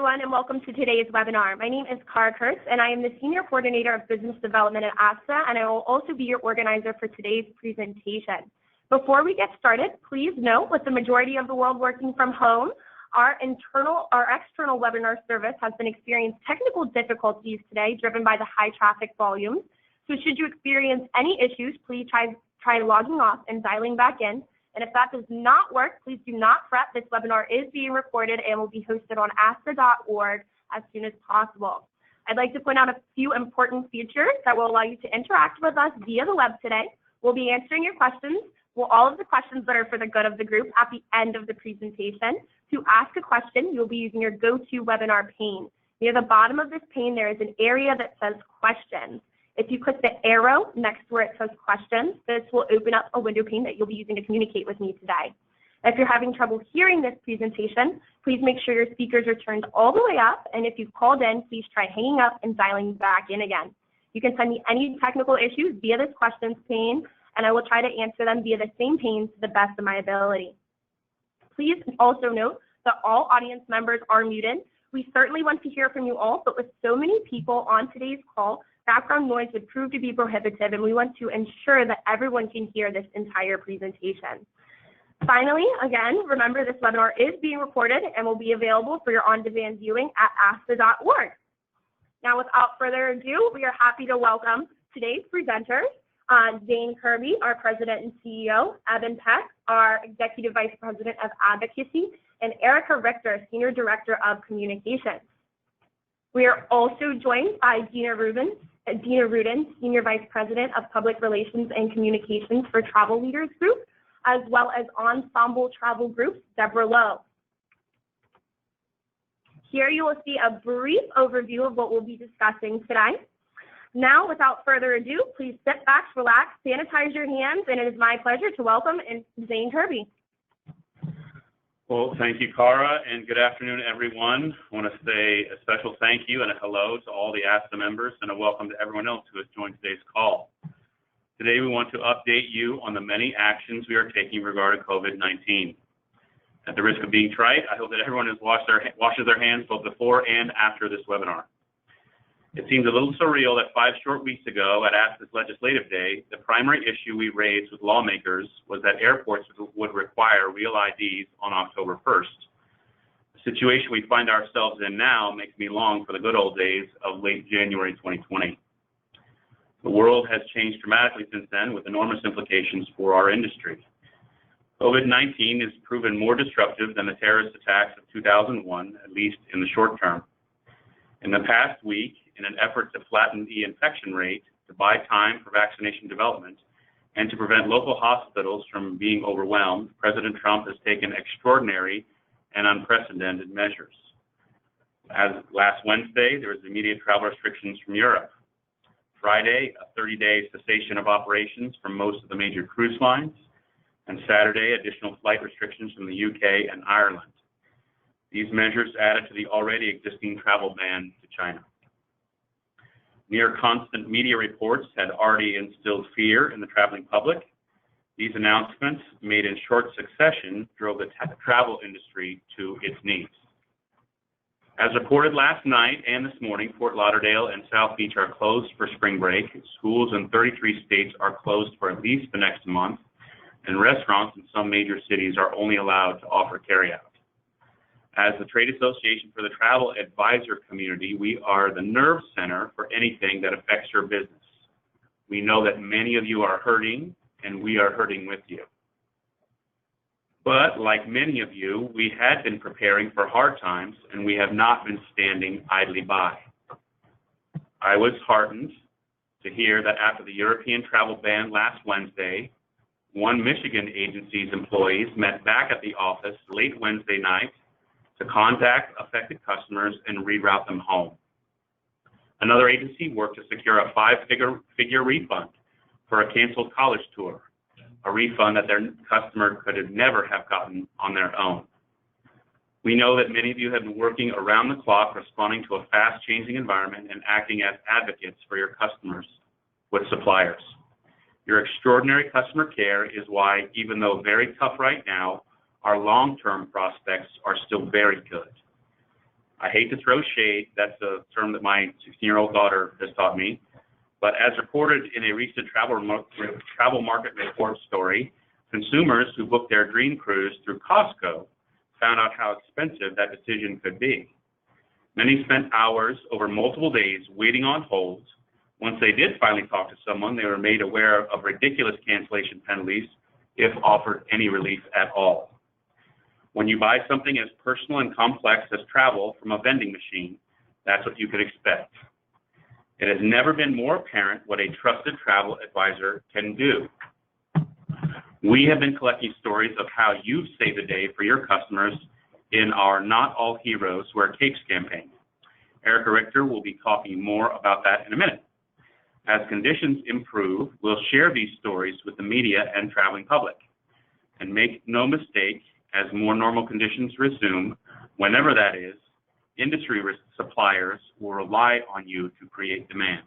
everyone, and welcome to today's webinar. My name is Cara Kurtz, and I am the Senior Coordinator of Business Development at ASTA, and I will also be your organizer for today's presentation. Before we get started, please note, with the majority of the world working from home, our external webinar service has been experiencing technical difficulties today, driven by the high traffic volumes. So should you experience any issues, please try logging off and dialing back in. And if that does not work, please do not fret. This webinar is being recorded and will be hosted on asta.org as soon as possible. I'd like to point out a few important features that will allow you to interact with us via the web today. We'll be answering your questions, all of the questions that are for the good of the group, at the end of the presentation. To ask a question, you'll be using your GoToWebinar pane. Near the bottom of this pane, there is an area that says questions. If you click the arrow next to where it says questions, this will open up a window pane that you'll be using to communicate with me today. If you're having trouble hearing this presentation, please make sure your speakers are turned all the way up, and if you've called in, please try hanging up and dialing back in again. You can send me any technical issues via this questions pane, and I will try to answer them via the same pane to the best of my ability. Please also note that all audience members are muted. We certainly want to hear from you all, but with so many people on today's call, background noise would prove to be prohibitive, and we want to ensure that everyone can hear this entire presentation. Finally, again, remember this webinar is being recorded and will be available for your on-demand viewing at asta.org. Now, without further ado, we are happy to welcome today's presenters, Zane Kirby, our President and CEO, Evan Peck, our Executive Vice President of Advocacy, and Erica Richter, Senior Director of Communications. We are also joined by Dina Rudin, Senior Vice President of Public Relations and Communications for Travel Leaders Group, as well as Ensemble Travel Group's Deborah Lowe. Here you will see a brief overview of what we'll be discussing today. Now, without further ado, please sit back, relax, sanitize your hands, and it is my pleasure to welcome Zane Kirby. Well, thank you, Cara, and good afternoon, everyone. I want to say a special thank you and a hello to all the ASTA members and a welcome to everyone else who has joined today's call. Today, we want to update you on the many actions we are taking regarding COVID-19. At the risk of being trite, I hope that everyone has washes their hands both before and after this webinar. It seems a little surreal that 5 short weeks ago at ASTA's Legislative Day, the primary issue we raised with lawmakers was that airports would require real IDs on October 1st. The situation we find ourselves in now makes me long for the good old days of late January 2020. The world has changed dramatically since then, with enormous implications for our industry. COVID-19 has proven more disruptive than the terrorist attacks of 2001, at least in the short term. In the past week, in an effort to flatten the infection rate, to buy time for vaccination development, and to prevent local hospitals from being overwhelmed, President Trump has taken extraordinary and unprecedented measures. As last Wednesday, there was immediate travel restrictions from Europe. Friday, a 30-day cessation of operations from most of the major cruise lines, and Saturday, additional flight restrictions from the UK and Ireland. These measures added to the already existing travel ban to China. Near constant media reports had already instilled fear in the traveling public. These announcements, made in short succession, drove the travel industry to its knees. As reported last night and this morning, Fort Lauderdale and South Beach are closed for spring break. Schools in 33 states are closed for at least the next month, and restaurants in some major cities are only allowed to offer carryout. As the Trade Association for the Travel Advisor Community, we are the nerve center for anything that affects your business. We know that many of you are hurting, and we are hurting with you. But like many of you, we had been preparing for hard times, and we have not been standing idly by. I was heartened to hear that after the European travel ban last Wednesday, one Michigan agency's employees met back at the office late Wednesday night to contact affected customers and reroute them home. Another agency worked to secure a 5-figure refund for a canceled college tour, a refund that their customer could have never have gotten on their own. We know that many of you have been working around the clock, responding to a fast-changing environment and acting as advocates for your customers with suppliers. Your extraordinary customer care is why, even though very tough right now, our long-term prospects are still very good. I hate to throw shade, that's a term that my 16-year-old daughter has taught me, but as reported in a recent travel market report story, consumers who booked their dream cruise through Costco found out how expensive that decision could be. Many spent hours over multiple days waiting on hold. Once they did finally talk to someone, they were made aware of ridiculous cancellation penalties if offered any relief at all. When you buy something as personal and complex as travel from a vending machine, that's what you could expect. It has never been more apparent what a trusted travel advisor can do. We have been collecting stories of how you've saved the day for your customers in our Not All Heroes Wear Capes campaign. Erica Richter will be talking more about that in a minute. As conditions improve, we'll share these stories with the media and traveling public. And make no mistake, as more normal conditions resume, whenever that is, industry suppliers will rely on you to create demand.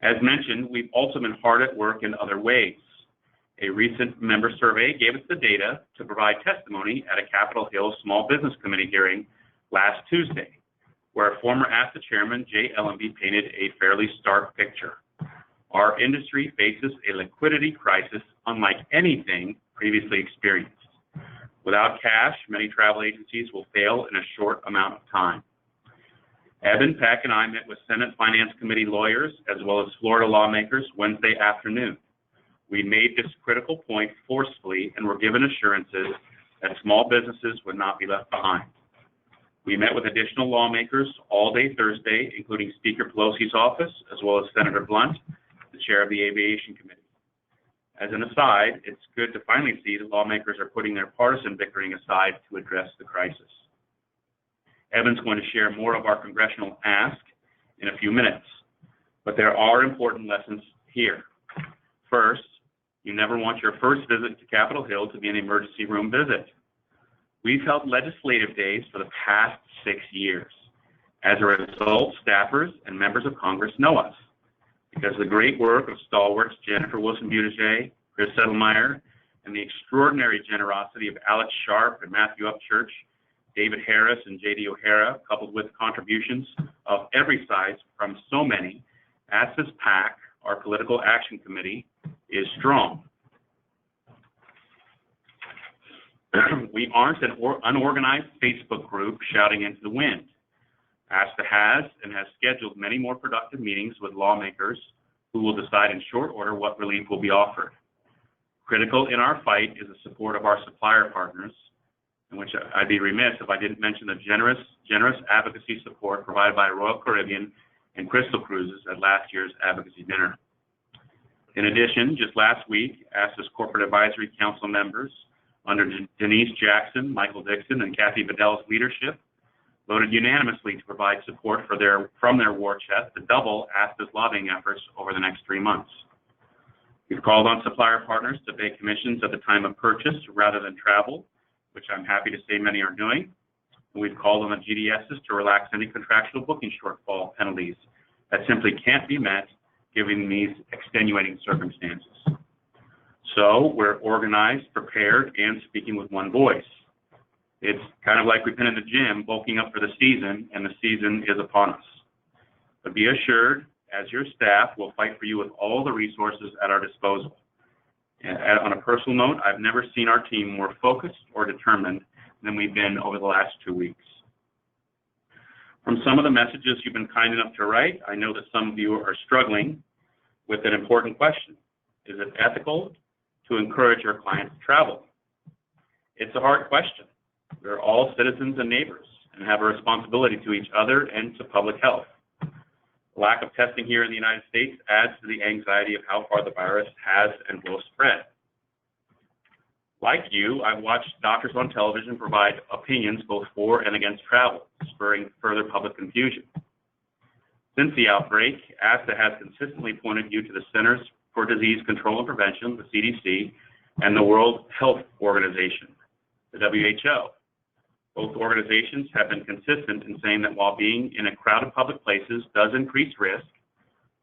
As mentioned, we've also been hard at work in other ways. A recent member survey gave us the data to provide testimony at a Capitol Hill Small Business Committee hearing last Tuesday, where former ASTA Chairman Jay Ellenby painted a fairly stark picture. Our industry faces a liquidity crisis unlike anything previously experienced. Without cash, many travel agencies will fail in a short amount of time. Eben Peck and I met with Senate Finance Committee lawyers as well as Florida lawmakers Wednesday afternoon. We made this critical point forcefully and were given assurances that small businesses would not be left behind. We met with additional lawmakers all day Thursday, including Speaker Pelosi's office, as well as Senator Blunt, the chair of the Aviation Committee. As an aside, it's good to finally see that lawmakers are putting their partisan bickering aside to address the crisis. Evan's going to share more of our congressional ask in a few minutes, but there are important lessons here. First, you never want your first visit to Capitol Hill to be an emergency room visit. We've held legislative days for the past 6 years. As a result, staffers and members of Congress know us. Because of the great work of stalwarts Jennifer Wilson-Buttigieg, Chris Settlemyer, and the extraordinary generosity of Alex Sharp and Matthew Upchurch, David Harris and J.D. O'Hara, coupled with contributions of every size from so many, ASTA's PAC, our Political Action Committee, is strong. We aren't an unorganized Facebook group shouting into the wind. ASTA has and has scheduled many more productive meetings with lawmakers who will decide in short order what relief will be offered. Critical in our fight is the support of our supplier partners, in which I'd be remiss if I didn't mention the generous advocacy support provided by Royal Caribbean and Crystal Cruises at last year's advocacy dinner. In addition, just last week, ASTA's Corporate Advisory Council members, under Denise Jackson, Michael Dixon, and Kathy Bedell's leadership, voted unanimously to provide support from their war chest to double ASTA's lobbying efforts over the next 3 months. We've called on supplier partners to pay commissions at the time of purchase rather than travel, which I'm happy to say many are doing. And we've called on the GDSs to relax any contractual booking shortfall penalties that simply can't be met given these extenuating circumstances. So we're organized, prepared, and speaking with one voice. It's kind of like we've been in the gym bulking up for the season, and the season is upon us. But be assured, as your staff, we'll fight for you with all the resources at our disposal. And on a personal note, I've never seen our team more focused or determined than we've been over the last 2 weeks. From some of the messages you've been kind enough to write, I know that some of you are struggling with an important question. Is it ethical to encourage your clients to travel? It's a hard question. We're all citizens and neighbors and have a responsibility to each other and to public health. The lack of testing here in the United States adds to the anxiety of how far the virus has and will spread. Like you, I've watched doctors on television provide opinions both for and against travel, spurring further public confusion. Since the outbreak, ASTA has consistently pointed you to the Centers for Disease Control and Prevention, the CDC, and the World Health Organization, the WHO. Both organizations have been consistent in saying that while being in a crowded public places does increase risk,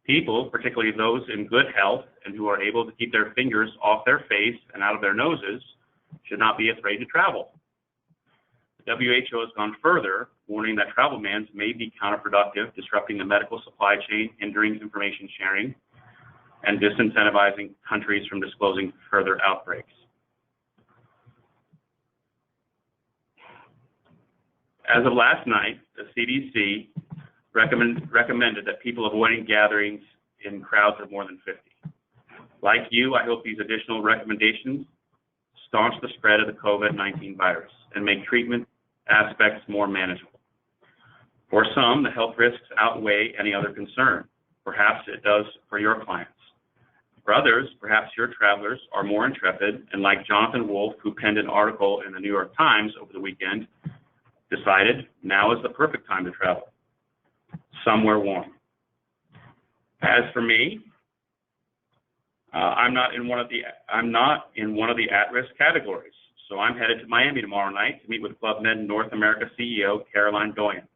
people, particularly those in good health and who are able to keep their fingers off their face and out of their noses, should not be afraid to travel. The WHO has gone further, warning that travel bans may be counterproductive, disrupting the medical supply chain, hindering information sharing, and disincentivizing countries from disclosing further outbreaks. As of last night, the CDC recommended that people avoiding gatherings in crowds of more than 50. Like you, I hope these additional recommendations staunch the spread of the COVID-19 virus and make treatment aspects more manageable. For some, the health risks outweigh any other concern. Perhaps it does for your clients. For others, perhaps your travelers are more intrepid and, like Jonathan Wolf, who penned an article in the New York Times over the weekend, decided now is the perfect time to travel, somewhere warm. As for me, I'm not in one of the at-risk categories, so I'm headed to Miami tomorrow night to meet with Club Med North America CEO Caroline Doyen.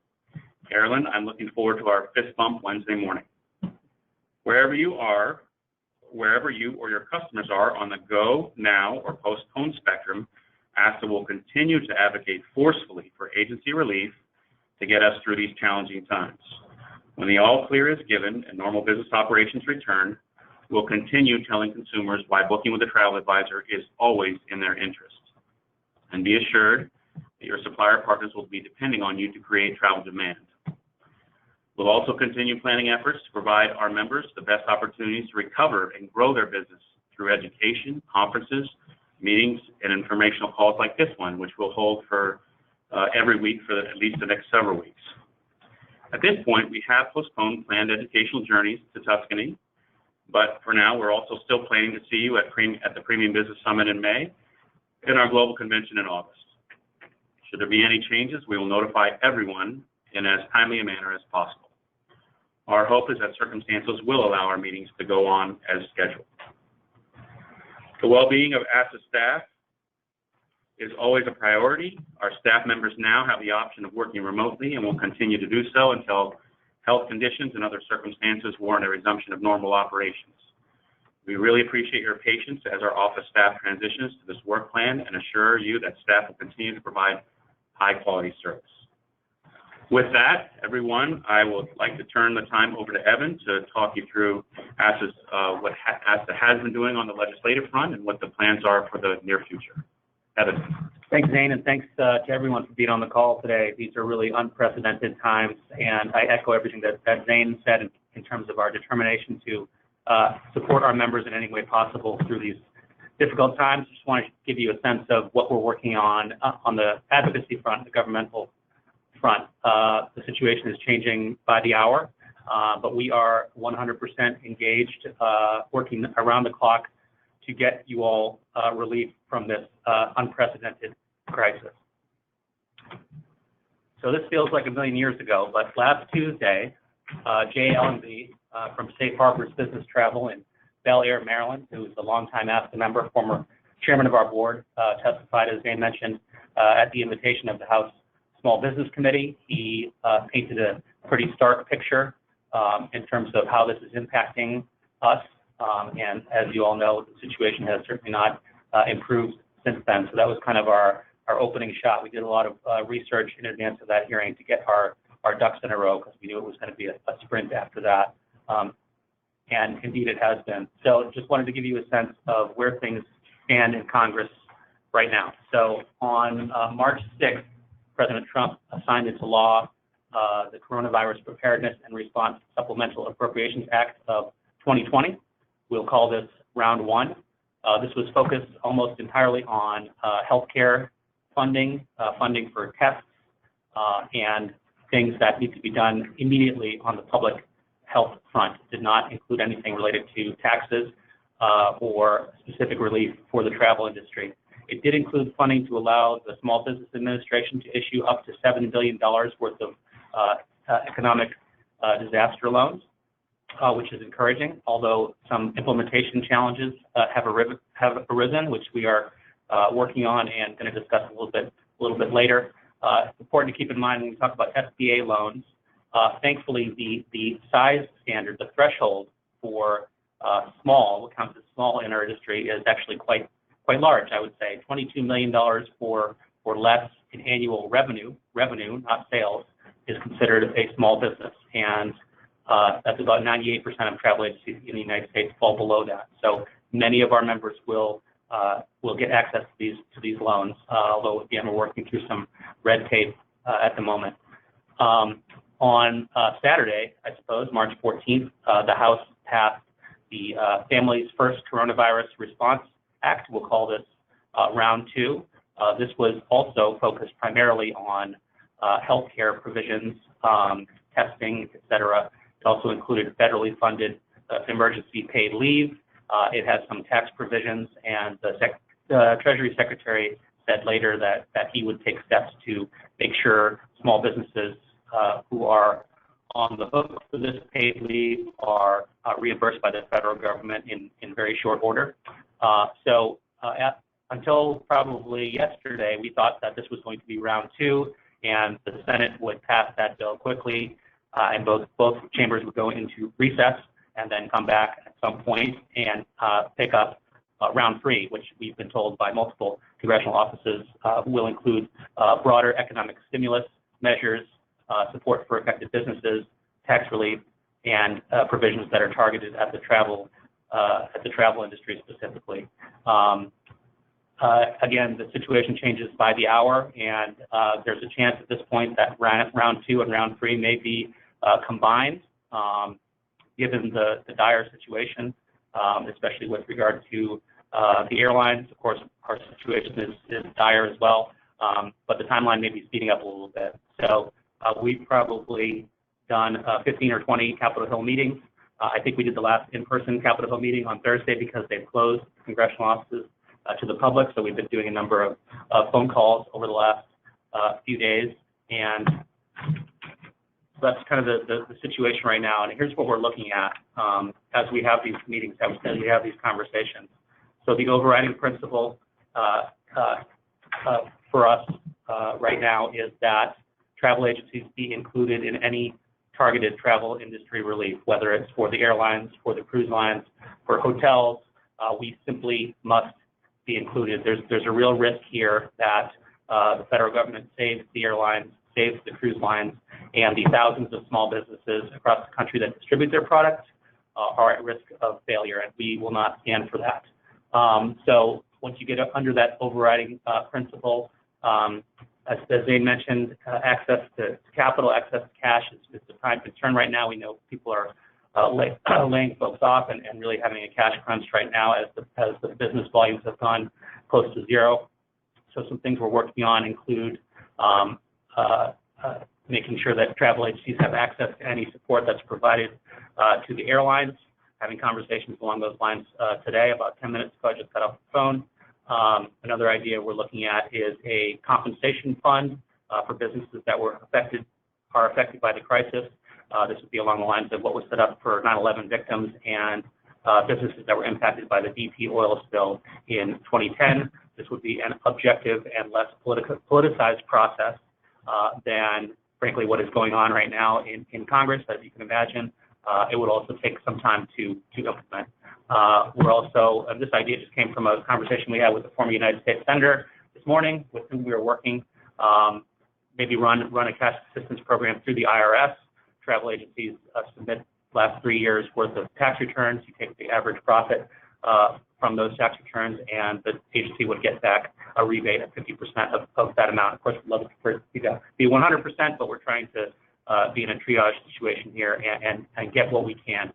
Carolyn, I'm looking forward to our fist bump Wednesday morning. Wherever you or your customers are on the go, now, or postpone spectrum, ASTA will continue to advocate forcefully for agency relief to get us through these challenging times. When the all clear is given and normal business operations return, we'll continue telling consumers why booking with a travel advisor is always in their interest. And be assured that your supplier partners will be depending on you to create travel demand. We'll also continue planning efforts to provide our members the best opportunities to recover and grow their business through education, conferences, meetings, and informational calls like this one, which we'll hold for every week for at least the next several weeks. At this point, we have postponed planned educational journeys to Tuscany, but for now, we're also still planning to see you at the Premium Business Summit in May and our global convention in August. Should there be any changes, we will notify everyone in as timely a manner as possible. Our hope is that circumstances will allow our meetings to go on as scheduled. The well-being of ASTA staff is always a priority. Our staff members now have the option of working remotely and will continue to do so until health conditions and other circumstances warrant a resumption of normal operations. We really appreciate your patience as our office staff transitions to this work plan and assure you that staff will continue to provide high-quality service. With that, everyone, I would like to turn the time over to Evan to talk you through ASTA's, what ASTA has been doing on the legislative front and what the plans are for the near future. Evan. Thanks, Zane, and thanks to everyone for being on the call today. These are really unprecedented times, and I echo everything that Zane said in terms of our determination to support our members in any way possible through these difficult times. Just want to give you a sense of what we're working on the advocacy front, the governmental front. The situation is changing by the hour, but we are 100% engaged, working around the clock to get you all relief from this unprecedented crisis. So this feels like a million years ago, but last Tuesday, Jay Ellenby from Safe Harbor's Business Travel in Bel Air, Maryland, who is a longtime ASTA member, former chairman of our board, testified, as Zane mentioned, at the invitation of the House Small Business Committee. He painted a pretty stark picture in terms of how this is impacting us. And as you all know, the situation has certainly not improved since then. So that was kind of our opening shot. We did a lot of research in advance of that hearing to get our ducks in a row because we knew it was going to be a sprint after that. And indeed it has been. So just wanted to give you a sense of where things stand in Congress right now. So on March 6th, President Trump signed into law the Coronavirus Preparedness and Response Supplemental Appropriations Act of 2020. We'll call this round one. This was focused almost entirely on healthcare funding, funding for tests, and things that need to be done immediately on the public health front. It did not include anything related to taxes or specific relief for the travel industry. It did include funding to allow the Small Business Administration to issue up to $7 billion worth of economic disaster loans, which is encouraging, although some implementation challenges have arisen, which we are working on and going to discuss a little bit later. It's important to keep in mind when we talk about SBA loans, thankfully the size standard, the threshold for what counts as small in our industry is actually quite large, I would say. $22 million for or less in annual revenue, not sales, is considered a small business. And that's about 98% of travel agencies in the United States fall below that. So many of our members will get access to these loans, although again we're working through some red tape at the moment. On Saturday, I suppose, March 14th, the House passed the Families First Coronavirus Response Act. We'll call this round 2. This was also focused primarily on healthcare provisions, testing, et cetera. It also included federally funded emergency paid leave. It has some tax provisions, and the Treasury Secretary said later that he would take steps to make sure small businesses who are on the hook for this paid leave are reimbursed by the federal government in very short order. Until probably yesterday, we thought that this was going to be round 2, and the Senate would pass that bill quickly, and both chambers would go into recess and then come back at some point and pick up round 3, which we've been told by multiple congressional offices will include broader economic stimulus measures, support for affected businesses, tax relief, and provisions that are targeted at the travel industry specifically. Again, the situation changes by the hour, and there's a chance at this point that round 2 and round 3 may be combined, given the dire situation, especially with regard to the airlines. Of course, our situation is dire as well, but the timeline may be speeding up a little bit. So we've probably done 15 or 20 Capitol Hill meetings. I think we did the last in-person Capitol Hill meeting on Thursday because they've closed congressional offices to the public. So we've been doing a number of phone calls over the last few days, and that's kind of the situation right now. And here's what we're looking at as we have these meetings, as we have these conversations. So the overriding principle for us right now is that travel agencies be included in any targeted travel industry relief, whether it's for the airlines, for the cruise lines, for hotels. We simply must be included. There's a real risk here that the federal government saves the airlines, saves the cruise lines, and the thousands of small businesses across the country that distribute their products are at risk of failure, and we will not stand for that. So once you get under that overriding principle, as Zane mentioned, access to capital, access to cash is the prime concern right now. We know people are laying folks off and really having a cash crunch right now as the business volumes have gone close to zero. So some things we're working on include making sure that travel agencies have access to any support that's provided to the airlines, having conversations along those lines today. About 10 minutes ago, I just got off the phone. Another idea we're looking at is a compensation fund for businesses that are affected by the crisis. This would be along the lines of what was set up for 9/11 victims and businesses that were impacted by the BP oil spill in 2010. This would be an objective and less politicized process than, frankly, what is going on right now in Congress, as you can imagine. It would also take some time to implement. We're also, this idea just came from a conversation we had with a former United States Senator this morning, with whom we were working, maybe run a cash assistance program through the IRS. Travel agencies submit last 3 years worth of tax returns. You take the average profit from those tax returns, and the agency would get back a rebate of 50% of that amount. Of course, we'd love for it to be 100%, but we're trying to be in a triage situation here and get what we can.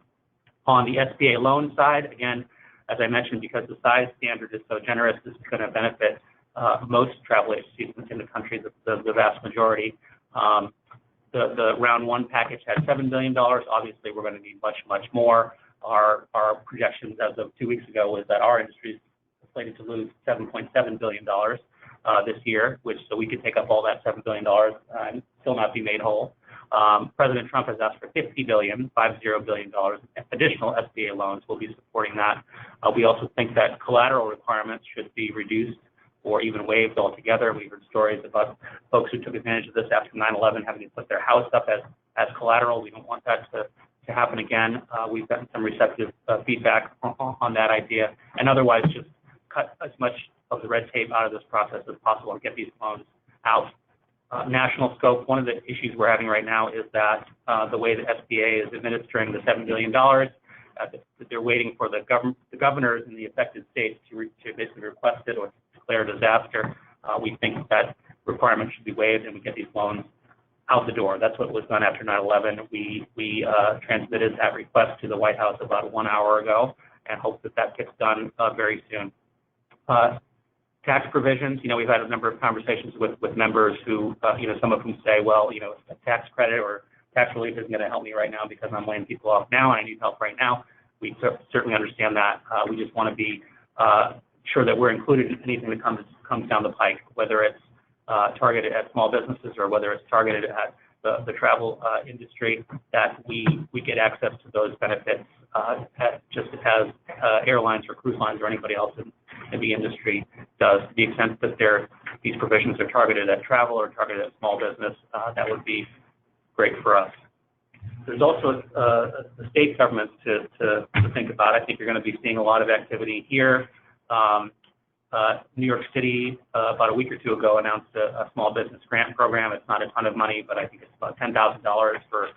On the SBA loan side, again, as I mentioned, because the size standard is so generous, this is going to benefit most travel agencies in the country, the vast majority. The round 1 package had $7 billion. Obviously, we're going to need much, much more. Our projections as of 2 weeks ago was that our industry is slated to lose $7.7 billion this year, so we could take up all that $7 billion and still not be made whole. President Trump has asked for $50 billion additional SBA loans. We'll be supporting that. We also think that collateral requirements should be reduced or even waived altogether. We heard stories about folks who took advantage of this after 9/11 having to put their house up as collateral. We don't want that to happen again. We've gotten some receptive feedback on that idea, and otherwise just cut as much of the red tape out of this process as possible and get these loans out. National scope, one of the issues we're having right now is that the way the SBA is administering the $7 billion, they're waiting for the governors in the affected states to basically request it or declare a disaster. We think that requirement should be waived and we get these loans out the door. That's what was done after 9/11. We transmitted that request to the White House about 1 hour ago and hope that that gets done very soon. Tax provisions, we've had a number of conversations with members who, some of whom say, well, a tax credit or tax relief isn't going to help me right now because I'm laying people off now and I need help right now. We certainly understand that. We just want to be sure that we're included in anything that comes down the pike, whether it's targeted at small businesses or whether it's targeted at the travel industry, that we get access to those benefits just as airlines or cruise lines or anybody else in the industry does. To the extent that these provisions are targeted at travel or targeted at small business, that would be great for us. There's also the state governments to think about. I think you're going to be seeing a lot of activity here. New York City, about a week or two ago, announced a small business grant program. It's not a ton of money, but I think it's about $10,000 for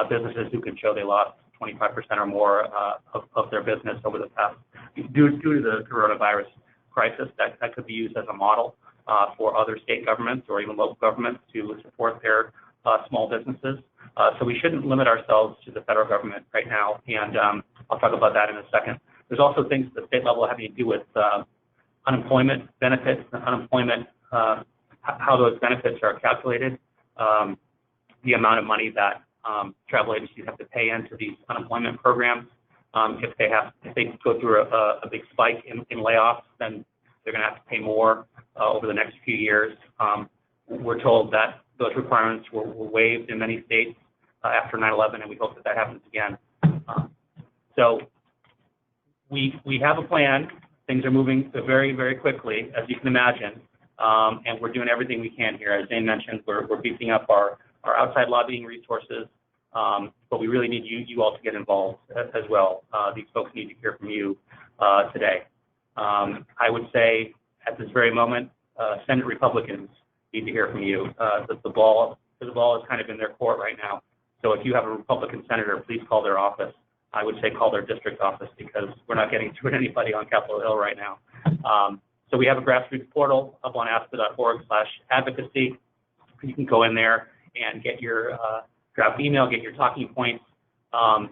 businesses who can show they lost 25% or more of their business over the past, due to the coronavirus crisis. That could be used as a model for other state governments or even local governments to support their small businesses. So we shouldn't limit ourselves to the federal government right now, and I'll talk about that in a second. There's also things at the state level having to do with unemployment benefits, unemployment, how those benefits are calculated, the amount of money that travel agencies have to pay into these unemployment programs. If they go through a big spike in layoffs, then they're going to have to pay more over the next few years. We're told that those requirements were waived in many states after 9/11, and we hope that happens again. So we have a plan. Things are moving very, very quickly, as you can imagine, and we're doing everything we can here. As Zane mentioned, we're beefing up our outside lobbying resources, but we really need you all to get involved as well. These folks need to hear from you today. I would say at this very moment, Senate Republicans need to hear from you. The ball is kind of in their court right now. So if you have a Republican senator, please call their office. I would say call their district office because we're not getting through to anybody on Capitol Hill right now. So we have a grassroots portal up on asta.org/advocacy. You can go in there and get your draft email, get your talking points, and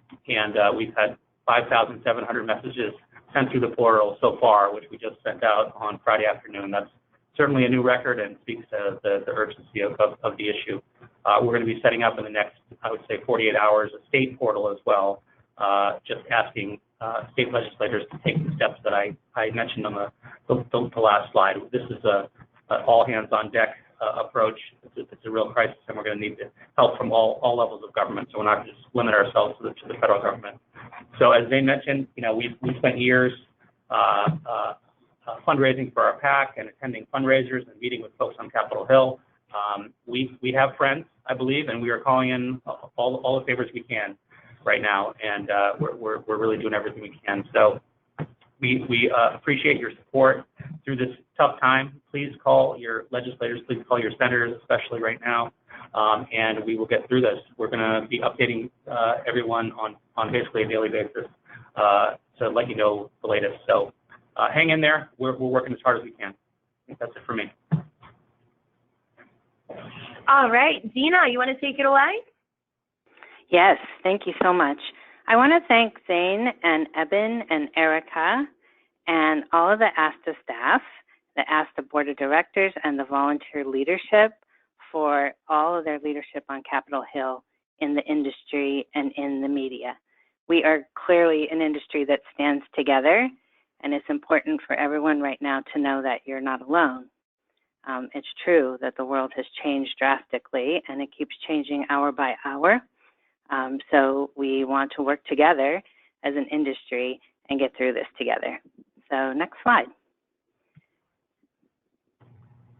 we've had 5,700 messages sent through the portal so far, which we just sent out on Friday afternoon. That's certainly a new record and speaks to the urgency of the issue. We're going to be setting up in the next, I would say, 48 hours a state portal as well, just asking state legislators to take the steps that I mentioned on the last slide. This is a all hands on deck approach. It's a real crisis, and we're going to need help from all levels of government. So we're not just limit ourselves to the federal government. So as Zane mentioned, we've spent years fundraising for our PAC and attending fundraisers and meeting with folks on Capitol Hill. We have friends, I believe, and we are calling in all the favors we can right now, and we're really doing everything we can. So we appreciate your support through this tough time. Please call your legislators, please call your senators, especially right now, and we will get through this. We're going to be updating everyone on basically a daily basis to let you know the latest. So hang in there. We're working as hard as we can. I think that's it for me. All right, Dina, you want to take it away? Yes, thank you so much. I want to thank Zane and Eben and Erica and all of the ASTA staff, the ASTA Board of Directors, and the volunteer leadership for all of their leadership on Capitol Hill in the industry and in the media. We are clearly an industry that stands together, and it's important for everyone right now to know that you're not alone. It's true that the world has changed drastically, and it keeps changing hour by hour. So we want to work together as an industry and get through this together. So next slide.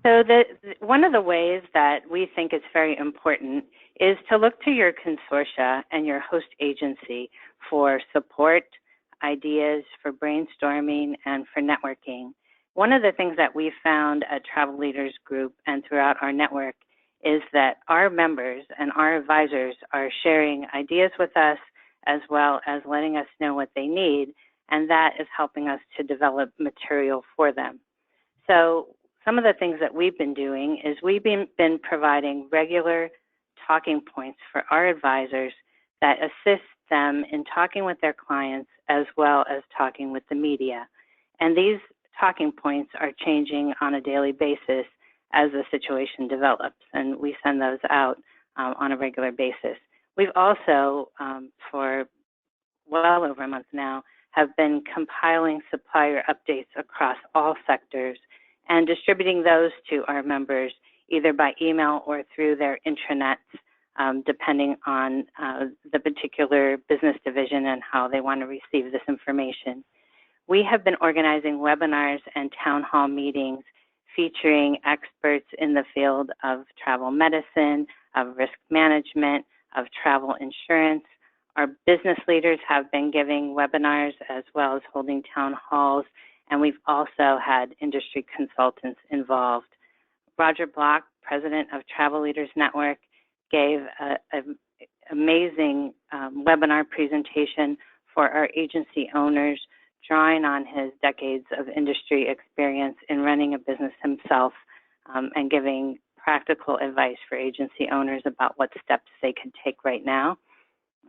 So one of the ways that we think is very important is to look to your consortia and your host agency for support, ideas, for brainstorming, and for networking. One of the things that we found at Travel Leaders Group and throughout our network is that our members and our advisors are sharing ideas with us as well as letting us know what they need, and that is helping us to develop material for them. So some of the things that we've been doing is we've been providing regular talking points for our advisors that assist them in talking with their clients as well as talking with the media. And these talking points are changing on a daily basis as the situation develops, and we send those out on a regular basis. We've also, for well over a month now, have been compiling supplier updates across all sectors and distributing those to our members either by email or through their intranets, depending on the particular business division and how they want to receive this information. We have been organizing webinars and town hall meetings featuring experts in the field of travel medicine, of risk management, of travel insurance. Our business leaders have been giving webinars as well as holding town halls, and we've also had industry consultants involved. Roger Block, president of Travel Leaders Network, gave an amazing webinar presentation for our agency owners, drawing on his decades of industry experience in running a business himself and giving practical advice for agency owners about what steps they can take right now.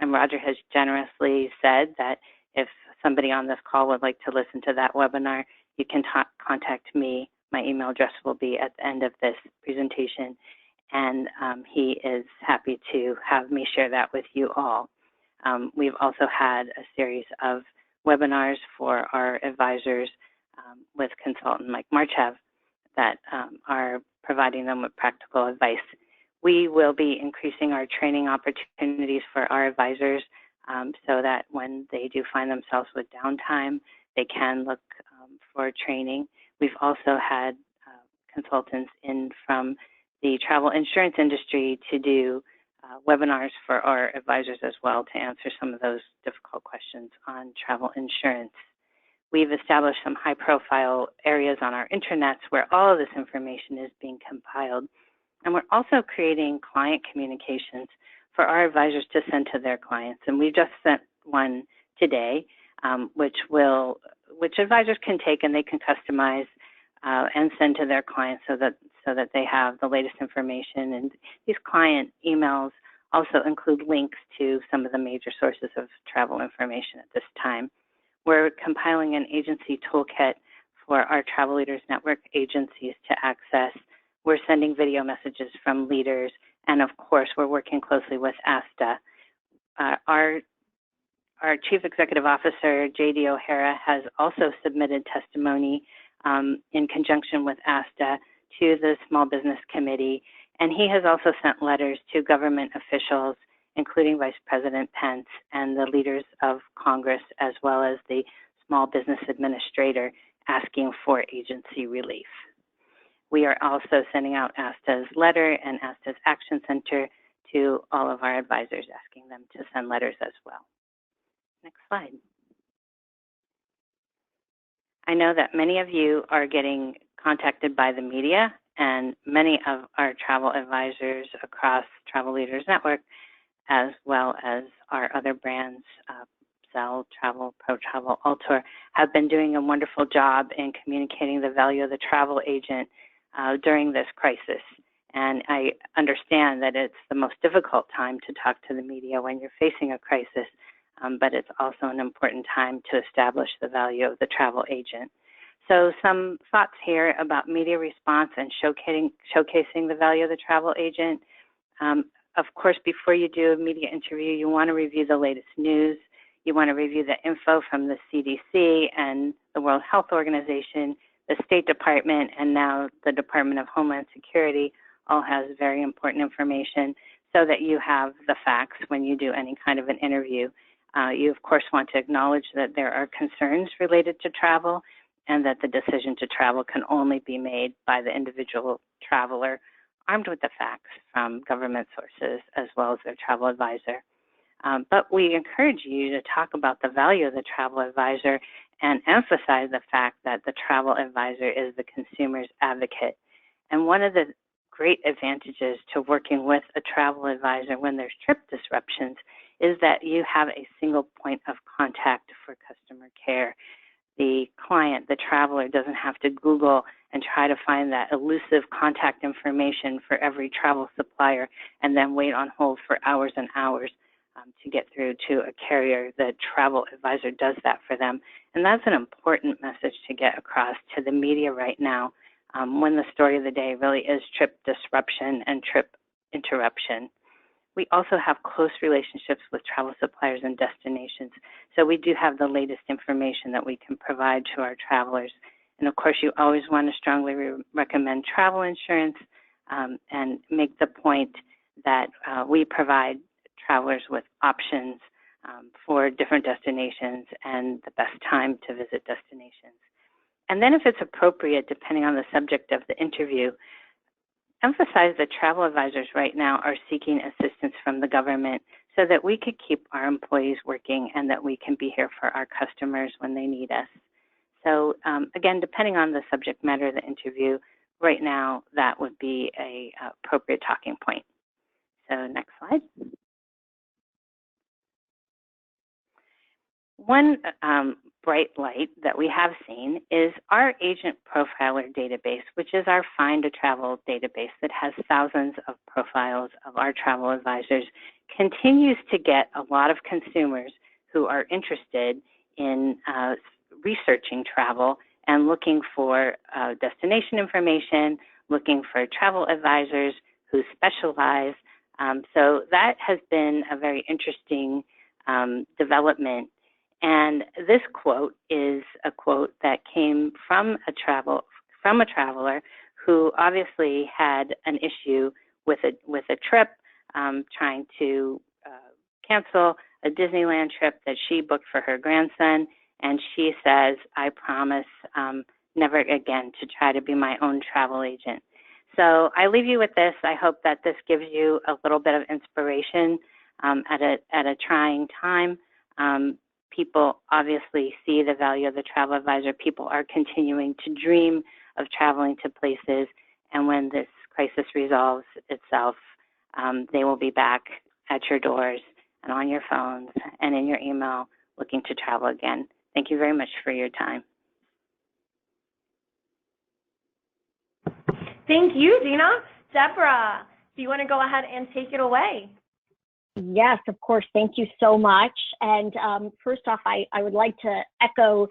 And Roger has generously said that if somebody on this call would like to listen to that webinar, you can contact me. My email address will be at the end of this presentation, and he is happy to have me share that with you all. We've also had a series of webinars for our advisors with consultant Mike Marchev that are providing them with practical advice. We will be increasing our training opportunities for our advisors so that when they do find themselves with downtime, they can look for training. We've also had consultants in from the travel insurance industry to do webinars for our advisors as well to answer some of those difficult questions on travel insurance. We've established some high-profile areas on our intranets where all of this information is being compiled. And we're also creating client communications for our advisors to send to their clients. And we just sent one today, which advisors can take and they can customize and send to their clients so that they have the latest information. And these client emails also include links to some of the major sources of travel information at this time. We're compiling an agency toolkit for our Travel Leaders Network agencies to access. We're sending video messages from leaders, and of course, we're working closely with ASTA. Our Chief Executive Officer, J.D. O'Hara, has also submitted testimony in conjunction with ASTA to the Small Business Committee, and he has also sent letters to government officials, including Vice President Pence and the leaders of Congress, as well as the Small Business Administrator, asking for agency relief. We are also sending out ASTA's letter and ASTA's Action Center to all of our advisors, asking them to send letters as well. Next slide. I know that many of you are getting contacted by the media, and many of our travel advisors across Travel Leaders Network, as well as our other brands, Zell, Travel, Pro Travel, Altour, have been doing a wonderful job in communicating the value of the travel agent during this crisis. And I understand that it's the most difficult time to talk to the media when you're facing a crisis, but it's also an important time to establish the value of the travel agent. So some thoughts here about media response and showcasing the value of the travel agent. Of course, before you do a media interview, you want to review the latest news. You want to review the info from the CDC and the World Health Organization, the State Department, and now the Department of Homeland Security all has very important information so that you have the facts when you do any kind of an interview. You, of course, want to acknowledge that there are concerns related to travel and that the decision to travel can only be made by the individual traveler armed with the facts from government sources as well as their travel advisor. But we encourage you to talk about the value of the travel advisor and emphasize the fact that the travel advisor is the consumer's advocate. And one of the great advantages to working with a travel advisor when there's trip disruptions is that you have a single point of contact for customer care. The client, the traveler, doesn't have to Google and try to find that elusive contact information for every travel supplier and then wait on hold for hours and hours to get through to a carrier. The travel advisor does that for them. And that's an important message to get across to the media right now, when the story of the day really is trip disruption and trip interruption. We also have close relationships with travel suppliers and destinations, so we do have the latest information that we can provide to our travelers. And of course, you always want to strongly recommend travel insurance and make the point that we provide travelers with options for different destinations and the best time to visit destinations. And then if it's appropriate, depending on the subject of the interview, emphasize that travel advisors right now are seeking assistance from the government so that we could keep our employees working and that we can be here for our customers when they need us. So again, depending on the subject matter of the interview, right now that would be a appropriate talking point. So next slide. One bright light that we have seen is our agent profiler database, which is our Find a Travel database that has thousands of profiles of our travel advisors, continues to get a lot of consumers who are interested in researching travel and looking for destination information, looking for travel advisors who specialize. So that has been a very interesting development. And this quote is a quote that came from a traveler who obviously had an issue with a trip, trying to cancel a Disneyland trip that she booked for her grandson. And she says, "I promise never again to try to be my own travel agent." So I leave you with this. I hope that this gives you a little bit of inspiration at a trying time. People obviously see the value of the travel advisor. People are continuing to dream of traveling to places. And when this crisis resolves itself, they will be back at your doors and on your phones and in your email looking to travel again. Thank you very much for your time. Thank you, Dina. Deborah, do you want to go ahead and take it away? Yes, of course. Thank you so much. And first off, I would like to echo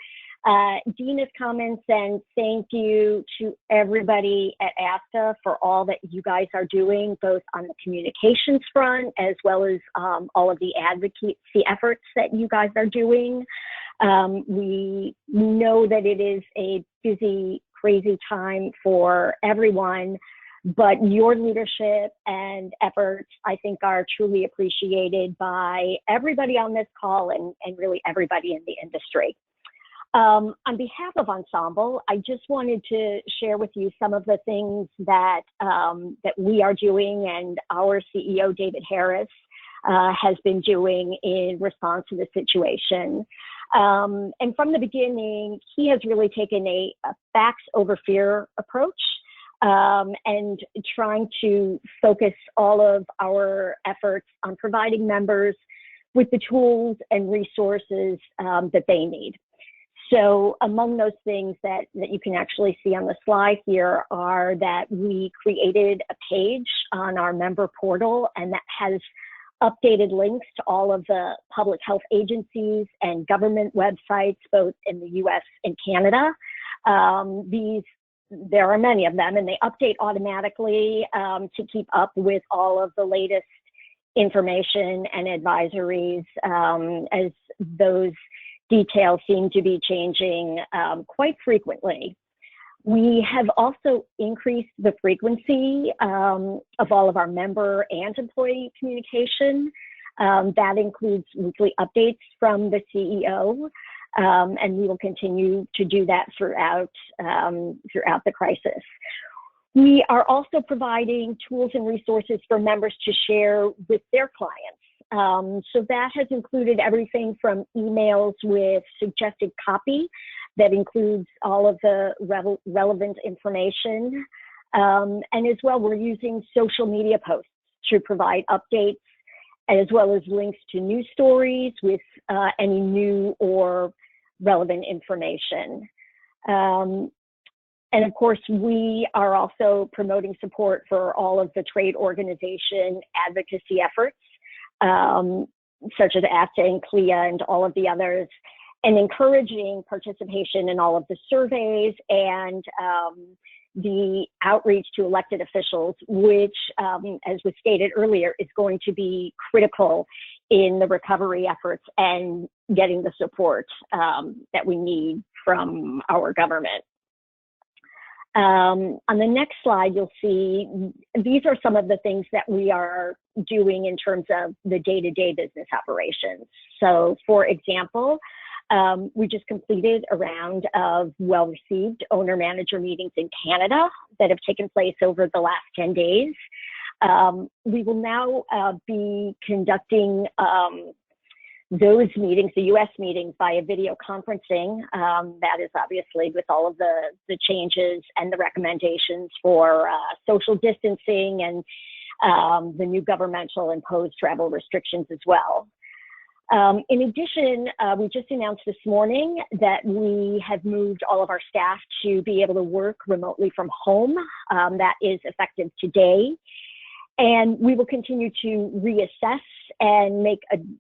Dina's comments and thank you to everybody at ASTA for all that you guys are doing, both on the communications front as well as all of the advocacy efforts that you guys are doing. We know that it is a busy, crazy time for everyone, but your leadership and efforts, I think, are truly appreciated by everybody on this call and really everybody in the industry. On behalf of Ensemble, I just wanted to share with you some of the things that, that we are doing and our CEO, David Harris, has been doing in response to the situation. And from the beginning, he has really taken a facts over fear approach. And trying to focus all of our efforts on providing members with the tools and resources that they need. So among those things that you can actually see on the slide here are that we created a page on our member portal, and that has updated links to all of the public health agencies and government websites, both in the US and Canada. There are many of them, and they update automatically to keep up with all of the latest information and advisories as those details seem to be changing quite frequently. We have also increased the frequency of all of our member and employee communication. That includes weekly updates from the CEO. And we will continue to do that throughout the crisis. We are also providing tools and resources for members to share with their clients. So that has included everything from emails with suggested copy that includes all of the relevant information. And as well, we're using social media posts to provide updates, as well as links to news stories with any new or relevant information. And of course, we are also promoting support for all of the trade organization advocacy efforts, such as ASTA and CLIA and all of the others, and encouraging participation in all of the surveys and the outreach to elected officials, which, as was stated earlier, is going to be critical in the recovery efforts and getting the support that we need from our government. On the next slide, you'll see these are some of the things that we are doing in terms of the day-to-day business operations. So, for example, we just completed a round of well-received owner-manager meetings in Canada that have taken place over the last 10 days. We will now be conducting those meetings, the U.S. meetings, via video conferencing. That is obviously with all of the changes and the recommendations for social distancing and the new governmental imposed travel restrictions as well. In addition, we just announced this morning that we have moved all of our staff to be able to work remotely from home. That is effective today. And we will continue to reassess and make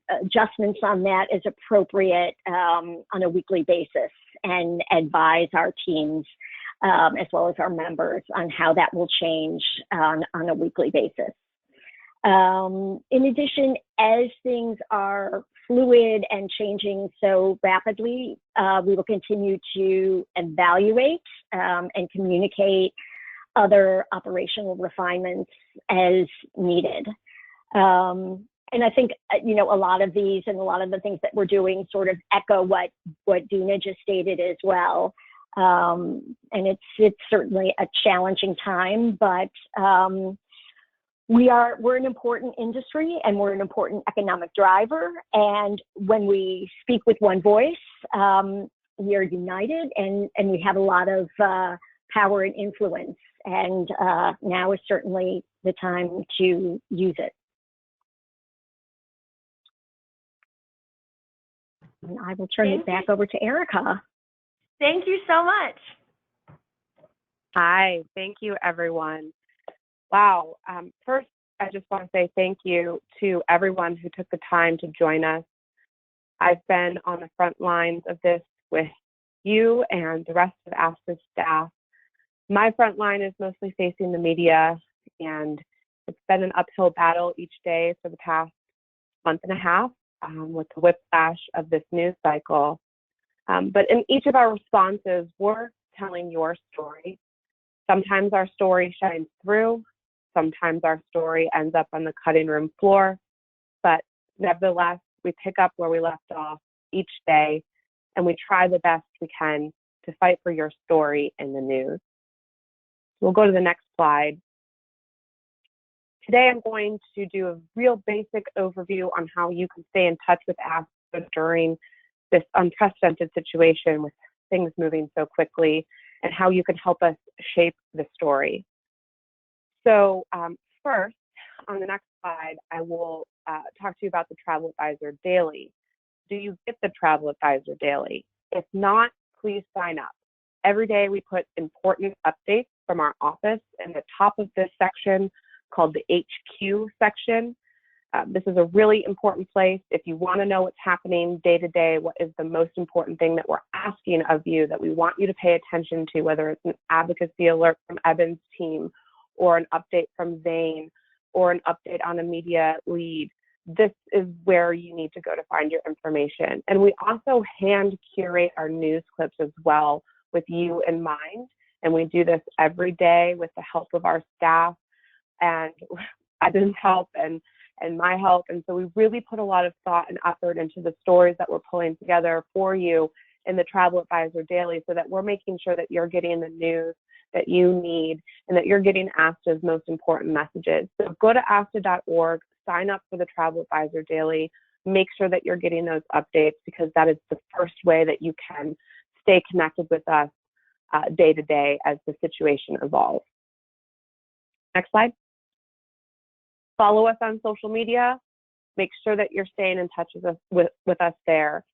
adjustments on that as appropriate on a weekly basis and advise our teams as well as our members on how that will change on a weekly basis. In addition, as things are fluid and changing so rapidly, we will continue to evaluate and communicate other operational refinements as needed. And I think, you know, a lot of these and a lot of the things that we're doing sort of echo what Dina just stated as well. And it's certainly a challenging time, but we're an important industry and we're an important economic driver. And when we speak with one voice, we are united and we have a lot of power and influence. And now is certainly the time to use it. And I will turn it back over to Erica. Thank you so much. Hi, thank you, everyone. Wow. First, I just want to say thank you to everyone who took the time to join us. I've been on the front lines of this with you and the rest of ASTA staff. My front line is mostly facing the media, and it's been an uphill battle each day for the past month and a half with the whiplash of this news cycle. But in each of our responses, we're telling your story. Sometimes our story shines through. Sometimes our story ends up on the cutting room floor. But nevertheless, we pick up where we left off each day, and we try the best we can to fight for your story in the news. We'll go to the next slide. Today, I'm going to do a real basic overview on how you can stay in touch with ASTA during this unprecedented situation with things moving so quickly, and how you can help us shape the story. So first, on the next slide, I will talk to you about the Travel Advisor Daily. Do you get the Travel Advisor Daily? If not, please sign up. Every day we put important updates from our office in the top of this section called the HQ section. This is a really important place. If you want to know what's happening day to day, what is the most important thing that we're asking of you, that we want you to pay attention to, whether it's an advocacy alert from Eben's team or an update from Zane or an update on a media lead, this is where you need to go to find your information. And we also hand curate our news clips as well with you in mind. And we do this every day with the help of our staff and Eben's help and my help. And so we really put a lot of thought and effort into the stories that we're pulling together for you in the Travel Advisor Daily, so that we're making sure that you're getting the news that you need and that you're getting ASTA's most important messages. So go to ASTA.org, sign up for the Travel Advisor Daily, make sure that you're getting those updates because that is the first way that you can stay connected with us day to day as the situation evolves. Next slide. Follow us on social media. Make sure that you're staying in touch with us there.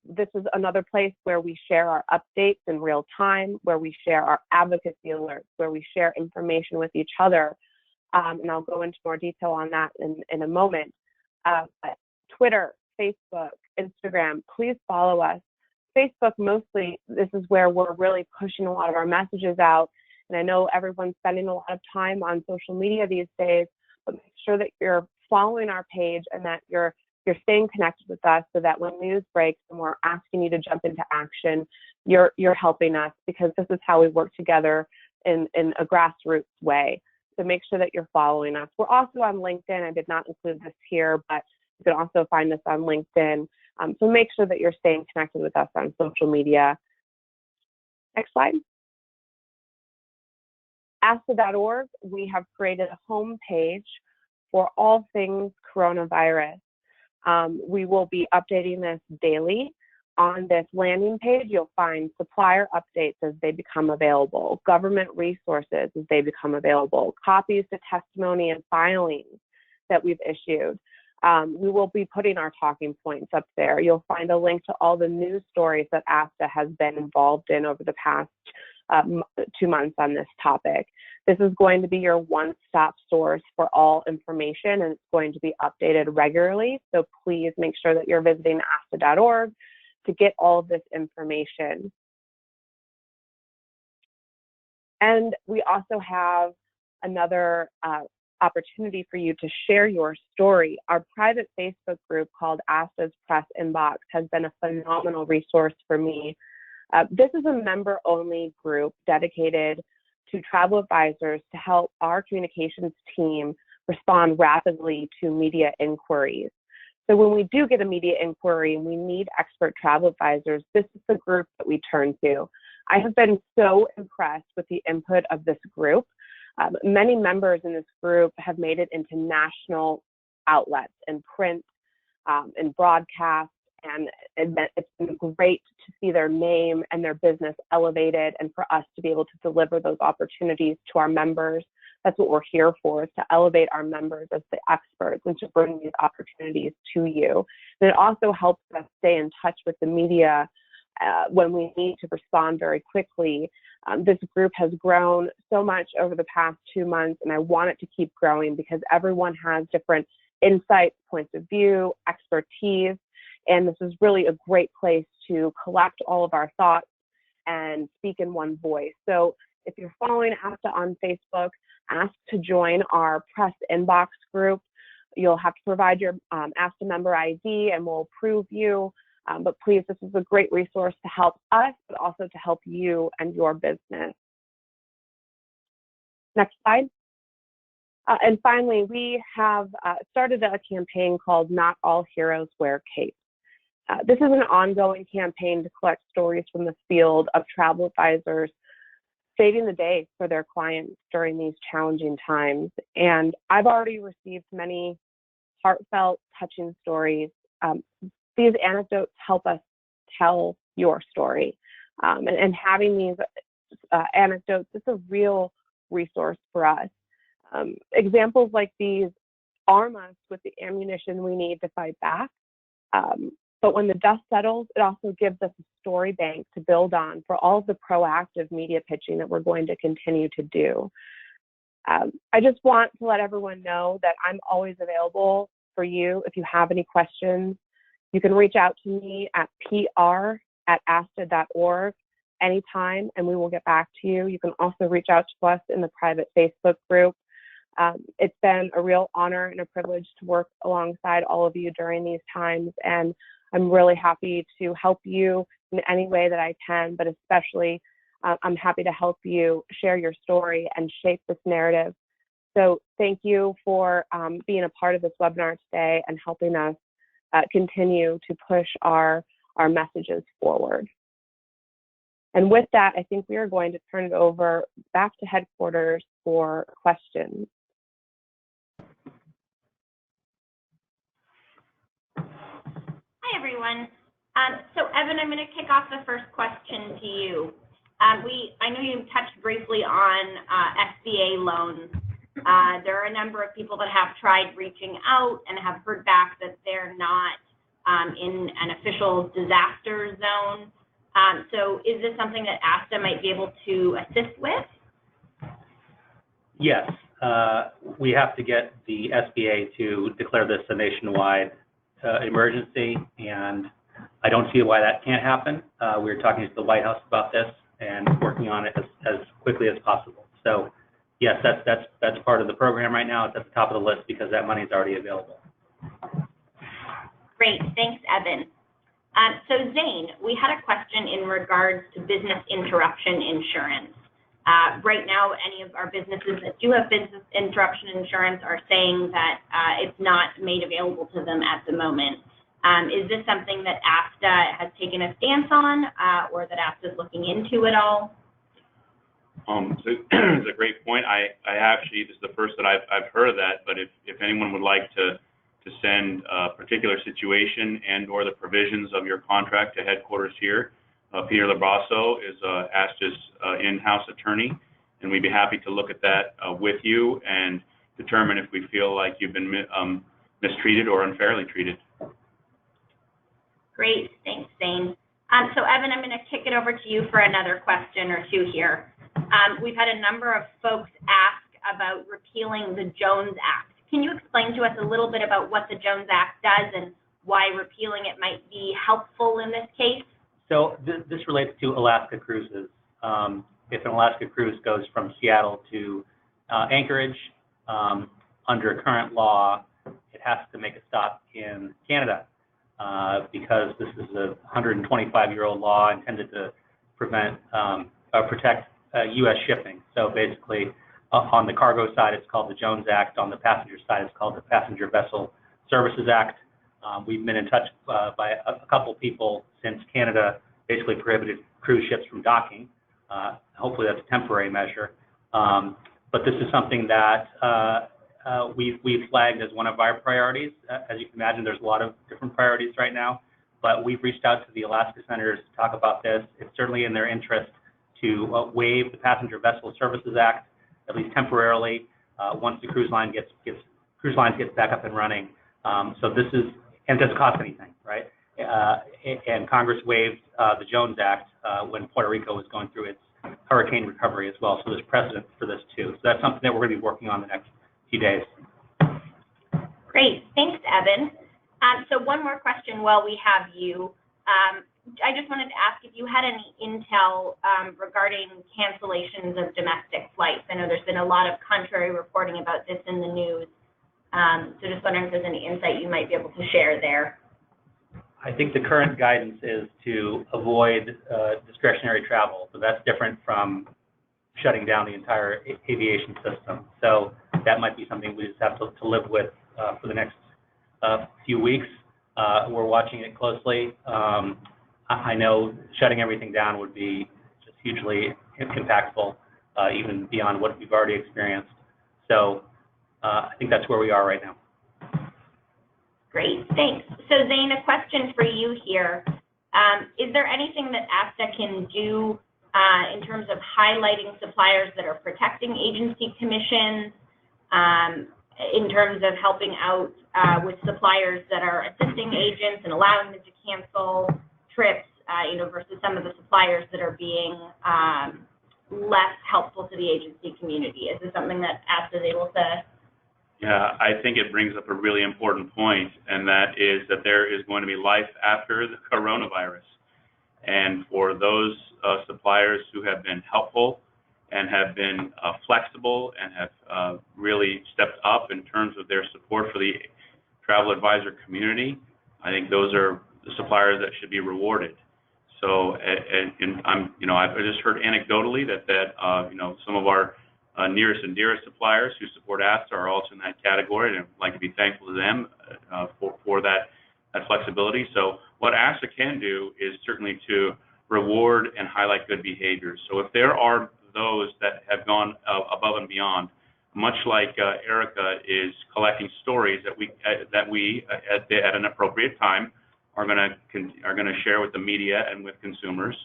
This is another place where we share our updates in real time, where we share our advocacy alerts, where we share information with each other. And I'll go into more detail on that in a moment. But Twitter, Facebook, Instagram, please follow us. Facebook mostly, this is where we're really pushing a lot of our messages out. And I know everyone's spending a lot of time on social media these days, but make sure that you're following our page and that you're staying connected with us so that when news breaks and we're asking you to jump into action, you're helping us because this is how we work together in a grassroots way. So make sure that you're following us. We're also on LinkedIn. I did not include this here, but you can also find us on LinkedIn. So make sure that you're staying connected with us on social media. Next slide. ASTA.org, we have created a homepage for all things coronavirus. We will be updating this daily. On this landing page, you'll find supplier updates as they become available, government resources as they become available, copies to testimony and filings that we've issued. We will be putting our talking points up there. You'll find a link to all the news stories that ASTA has been involved in over the past 2 months on this topic. This is going to be your one-stop source for all information, and it's going to be updated regularly. So please make sure that you're visiting ASTA.org to get all of this information. And we also have another opportunity for you to share your story. Our private Facebook group called ASTA's Press Inbox has been a phenomenal resource for me. This is a member-only group dedicated to travel advisors to help our communications team respond rapidly to media inquiries. So when we do get a media inquiry and we need expert travel advisors, this is the group that we turn to. I have been so impressed with the input of this group. Many members in this group have made it into national outlets and print and broadcast, and it's been great to see their name and their business elevated and for us to be able to deliver those opportunities to our members. That's what we're here for, is to elevate our members as the experts and to bring these opportunities to you. And it also helps us stay in touch with the media when we need to respond very quickly. This group has grown so much over the past 2 months, and I want it to keep growing because everyone has different insights, points of view, expertise, and this is really a great place to collect all of our thoughts and speak in one voice. So if you're following ASTA on Facebook, ask to join our Press Inbox group. You'll have to provide your ASTA member ID and we'll approve you. But please, this is a great resource to help us, but also to help you and your business. Next slide. And finally, we have started a campaign called Not All Heroes Wear Capes. This is an ongoing campaign to collect stories from the field of travel advisors saving the day for their clients during these challenging times. And I've already received many heartfelt, touching stories. These anecdotes help us tell your story. And having these anecdotes is a real resource for us. Examples like these arm us with the ammunition we need to fight back. But when the dust settles, it also gives us a story bank to build on for all of the proactive media pitching that we're going to continue to do. I just want to let everyone know that I'm always available for you. If you have any questions, you can reach out to me at pr@asta.org anytime, and we will get back to you. You can also reach out to us in the private Facebook group. It's been a real honor and a privilege to work alongside all of you during these times, and I'm really happy to help you in any way that I can, but especially I'm happy to help you share your story and shape this narrative. So thank you for being a part of this webinar today and helping us continue to push our messages forward. And with that, I think we are going to turn it over back to headquarters for questions. Hi, everyone. So, Evan, I'm going to kick off the first question to you. I know you touched briefly on SBA loans. There are a number of people that have tried reaching out and have heard back that they're not in an official disaster zone. So is this something that ASTA might be able to assist with? Yes, we have to get the SBA to declare this a nationwide emergency, and I don't see why that can't happen. We're talking to the White House about this and working on it as quickly as possible. So yes, that's part of the program right now. It's at the top of the list because that money is already available. Great, thanks, Evan. So Zane, we had a question in regards to business interruption insurance. Right now, any of our businesses that do have business interruption insurance are saying that it's not made available to them at the moment. Is this something that ASTA has taken a stance on or that ASTA is looking into at all? So it's a great point. I actually, this is the first that I've heard of that, but if anyone would like to send a particular situation and or the provisions of your contract to headquarters here, Peter Labrasso is ASTA's in-house attorney, and we'd be happy to look at that with you and determine if we feel like you've been mistreated or unfairly treated. Great, thanks, Zane. So Evan, I'm going to kick it over to you for another question or two here. We've had a number of folks ask about repealing the Jones Act. Can you explain to us a little bit about what the Jones Act does and why repealing it might be helpful in this case? So this relates to Alaska cruises. If an Alaska cruise goes from Seattle to Anchorage, under current law, it has to make a stop in Canada because this is a 125-year-old law intended to protect U.S. shipping. So basically, on the cargo side, it's called the Jones Act. On the passenger side, it's called the Passenger Vessel Services Act. We've been in touch by a couple people since Canada basically prohibited cruise ships from docking. Hopefully that's a temporary measure. But this is something that we've flagged as one of our priorities. As you can imagine, there's a lot of different priorities right now, but we've reached out to the Alaska senators to talk about this. It's certainly in their interest to waive the Passenger Vessel Services Act, at least temporarily, once the cruise lines get back up and running. So this is, and it doesn't cost anything, right? And Congress waived the Jones Act when Puerto Rico was going through its hurricane recovery as well. So there's precedent for this too. So that's something that we're going to be working on the next few days. Great, thanks, Evan. So one more question while we have you. I just wanted to ask if you had any intel regarding cancellations of domestic flights. I know there's been a lot of contrary reporting about this in the news. So just wondering if there's any insight you might be able to share there. I think the current guidance is to avoid discretionary travel. So that's different from shutting down the entire aviation system. So that might be something we just have to live with for the next few weeks. We're watching it closely. I know shutting everything down would be just hugely impactful, even beyond what we've already experienced. So I think that's where we are right now. Great, thanks. So Zane, a question for you here. Is there anything that ASTA can do in terms of highlighting suppliers that are protecting agency commissions, in terms of helping out with suppliers that are assisting agents and allowing them to cancel trips, versus some of the suppliers that are being less helpful to the agency community? Is this something that ASTA is able to? Yeah, I think it brings up a really important point, and that is that there is going to be life after the coronavirus. And for those suppliers who have been helpful and have been flexible and have really stepped up in terms of their support for the travel advisor community, I think those are the suppliers that should be rewarded. So, I've just heard anecdotally that some of our nearest and dearest suppliers who support ASTA are also in that category, and I'd like to be thankful to them for that flexibility. So what ASTA can do is certainly to reward and highlight good behaviors. So if there are those that have gone above and beyond, much like Erica is collecting stories that we at an appropriate time are going to share with the media and with consumers.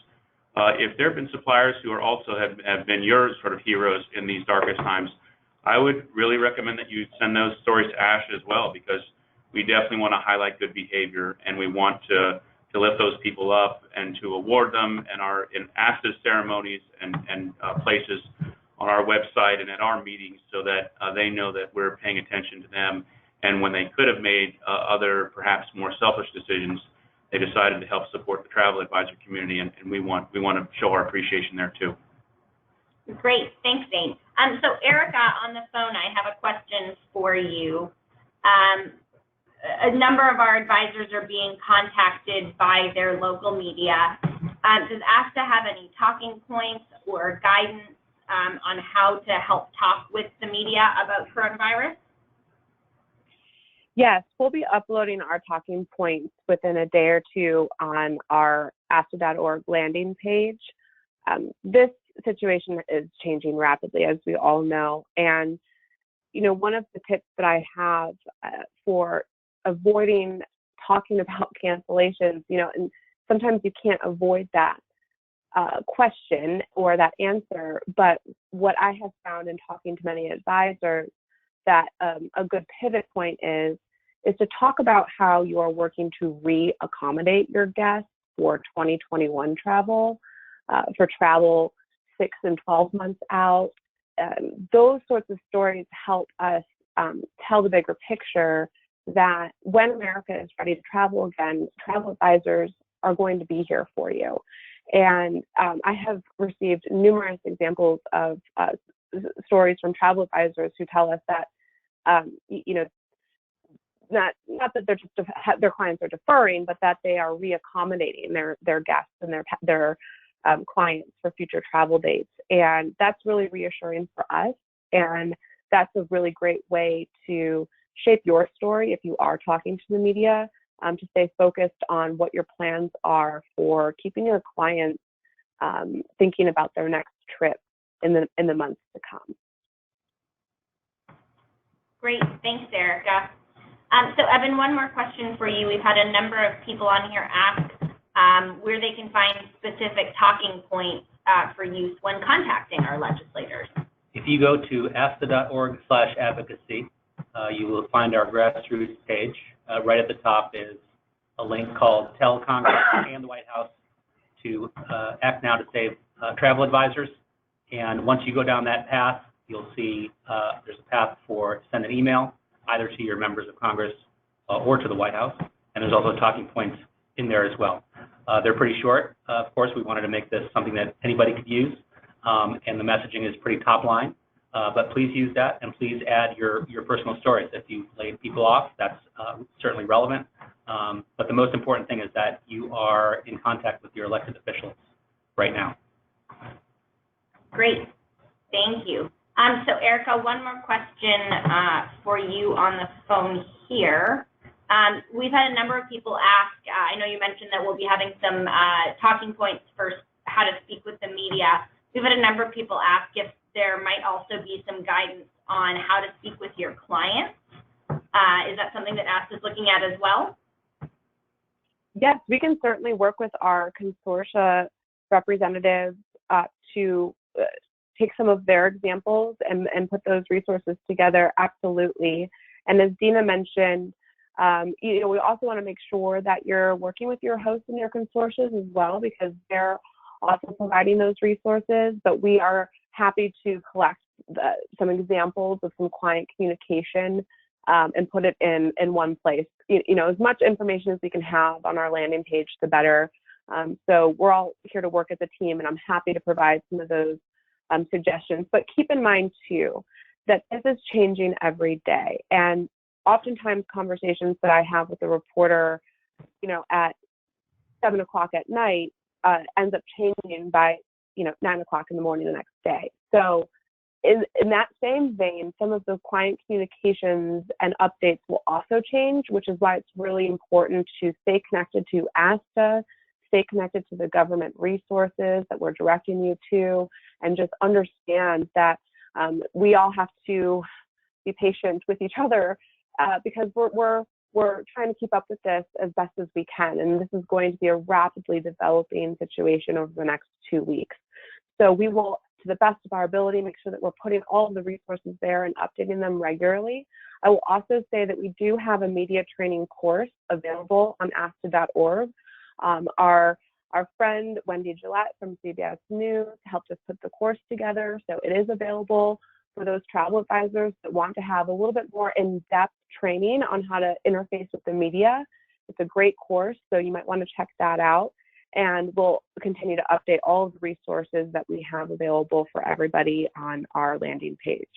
If there have been suppliers who are also have been your sort of heroes in these darkest times, I would really recommend that you send those stories to ASTA as well, because we definitely want to highlight good behavior, and we want to lift those people up and to award them in ASTA ceremonies and places on our website and at our meetings, so that they know that we're paying attention to them. And when they could have made other, perhaps more selfish decisions, they decided to help support the travel advisor community, and we want to show our appreciation there too. Great, thanks, Zane. So Erica, on the phone, I have a question for you. A number of our advisors are being contacted by their local media. Does ASTA have any talking points or guidance on how to help talk with the media about coronavirus? Yes, we'll be uploading our talking points within a day or two on our ASTA.org landing page. This situation is changing rapidly, as we all know. And, one of the tips that I have for avoiding talking about cancellations, and sometimes you can't avoid that question or that answer, but what I have found in talking to many advisors, that a good pivot point is to talk about how you are working to re-accommodate your guests for 2021 travel, for travel 6 and 12 months out. Those sorts of stories help us tell the bigger picture that when America is ready to travel again, travel advisors are going to be here for you. And I have received numerous examples of stories from travel advisors who tell us that, not that they're just their clients are deferring, but that they are re-accommodating their guests and their clients for future travel dates. And that's really reassuring for us. And that's a really great way to shape your story if you are talking to the media, to stay focused on what your plans are for keeping your clients thinking about their next trip in the months to come. Great, thanks, Erica. So Evan, one more question for you. We've had a number of people on here ask where they can find specific talking points for use when contacting our legislators. If you go to asta.org/advocacy, you will find our grassroots page. Right at the top is a link called Tell Congress and the White House to act now to save travel advisors. And once you go down that path, you'll see there's a path for send an email, either to your members of Congress or to the White House. And there's also talking points in there as well. They're pretty short. Of course, we wanted to make this something that anybody could use, and the messaging is pretty top line. But please use that, and please add your personal stories. If you laid people off, that's certainly relevant. But the most important thing is that you are in contact with your elected officials right now. Great, thank you. So Erica, one more question for you on the phone here. We've had a number of people ask, I know you mentioned that we'll be having some talking points for how to speak with the media. We've had a number of people ask if there might also be some guidance on how to speak with your clients. Is that something that ASTA is looking at as well? Yes, we can certainly work with our consortia representatives to take some of their examples and put those resources together, absolutely. And as Dina mentioned, we also want to make sure that you're working with your hosts and your consortiums as well, because they're also providing those resources. But we are happy to collect some examples of some client communication and put it in one place. As much information as we can have on our landing page, the better. So we're all here to work as a team, and I'm happy to provide some of those suggestions. But keep in mind, too, that this is changing every day. And oftentimes conversations that I have with a reporter, at 7 o'clock at night ends up changing by, 9 o'clock in the morning the next day. So in that same vein, some of the client communications and updates will also change, which is why it's really important to stay connected to ASTA, stay connected to the government resources that we're directing you to, and just understand that we all have to be patient with each other because we're trying to keep up with this as best as we can. And this is going to be a rapidly developing situation over the next 2 weeks. So we will, to the best of our ability, make sure that we're putting all of the resources there and updating them regularly. I will also say that we do have a media training course available on ASTA.org. Our friend Wendy Gillette from CBS News helped us put the course together, so it is available for those travel advisors that want to have a little bit more in-depth training on how to interface with the media. It's a great course, so you might want to check that out. And we'll continue to update all of the resources that we have available for everybody on our landing page.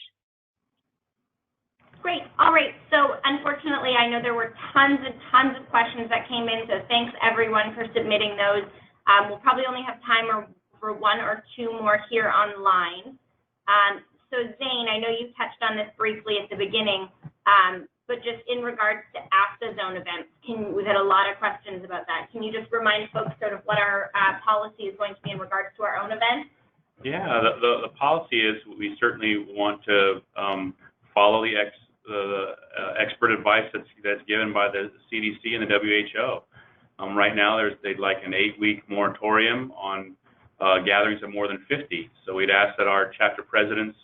Great. All right. So unfortunately, I know there were tons and tons of questions that came in, so thanks everyone for submitting those. We'll probably only have time for one or two more here online. So Zane, I know you touched on this briefly at the beginning, but just in regards to ASTA zone events, we've had a lot of questions about that. Can you just remind folks sort of what our policy is going to be in regards to our own events? Yeah, the policy is we certainly want to follow the expert advice that's given by the CDC and the WHO. Right now, they'd like an 8-week moratorium on gatherings of more than 50. So we'd ask that our chapter presidents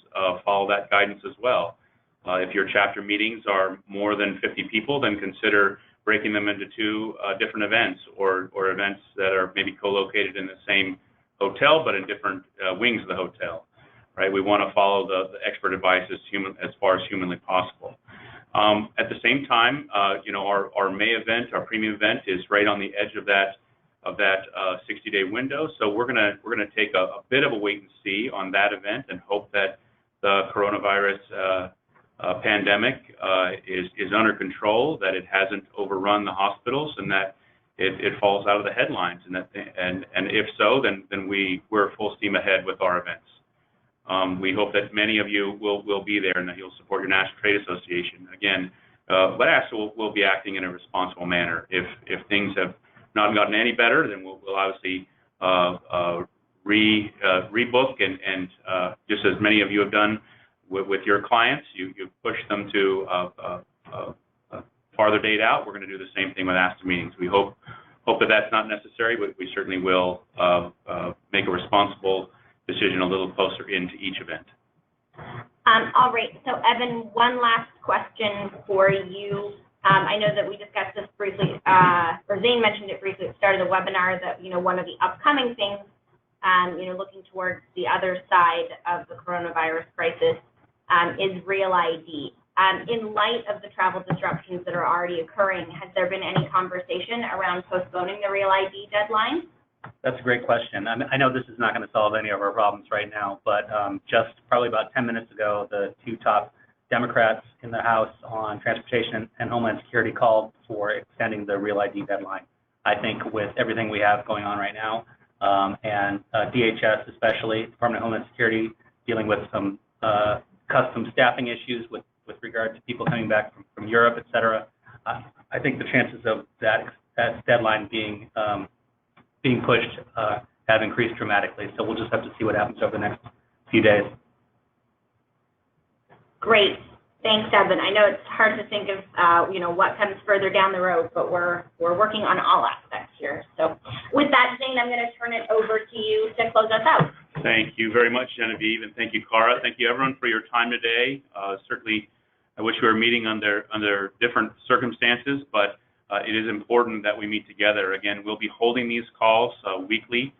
follow that guidance as well. If your chapter meetings are more than 50 people, then consider breaking them into 2 different events or events that are maybe co-located in the same hotel but in different wings of the hotel. Right? We want to follow the expert advice as far as humanly possible. At the same time, our May event, our premium event, is right on the edge of that 60-day window. So we're gonna take a bit of a wait and see on that event and hope that the coronavirus pandemic is under control, that it hasn't overrun the hospitals, and that it falls out of the headlines. And if so, then we're full steam ahead with our events. We hope that many of you will be there and that you'll support your National Trade Association. Again, but ASTA will be acting in a responsible manner. If things have not gotten any better, then we'll obviously rebook and just as many of you have done with your clients, you push them to a farther date out. We're going to do the same thing with ASTA meetings. We hope that that's not necessary, but we certainly will make a responsible decision a little closer into each event. All right. So Evan, one last question for you. I know that we discussed this briefly, or Zane mentioned it briefly at the start of the webinar, that one of the upcoming things, looking towards the other side of the coronavirus crisis, is Real ID. In light of the travel disruptions that are already occurring, has there been any conversation around postponing the Real ID deadline? That's a great question. I know this is not going to solve any of our problems right now, but just probably about 10 minutes ago, the 2 top Democrats in the House on Transportation and Homeland Security called for extending the Real ID deadline. I think with everything we have going on right now, and DHS especially, Department of Homeland Security, dealing with some custom staffing issues with regard to people coming back from Europe, et cetera, I think the chances of that deadline being pushed have increased dramatically. So we'll just have to see what happens over the next few days. Great. Thanks, Evan. I know it's hard to think of, what comes further down the road, but we're working on all aspects here. So with that, Zane, I'm going to turn it over to you to close us out. Thank you very much, Genevieve, and thank you, Cara. Thank you, everyone, for your time today. Certainly, I wish we were meeting under different circumstances, but it is important that we meet together. Again, we'll be holding these calls weekly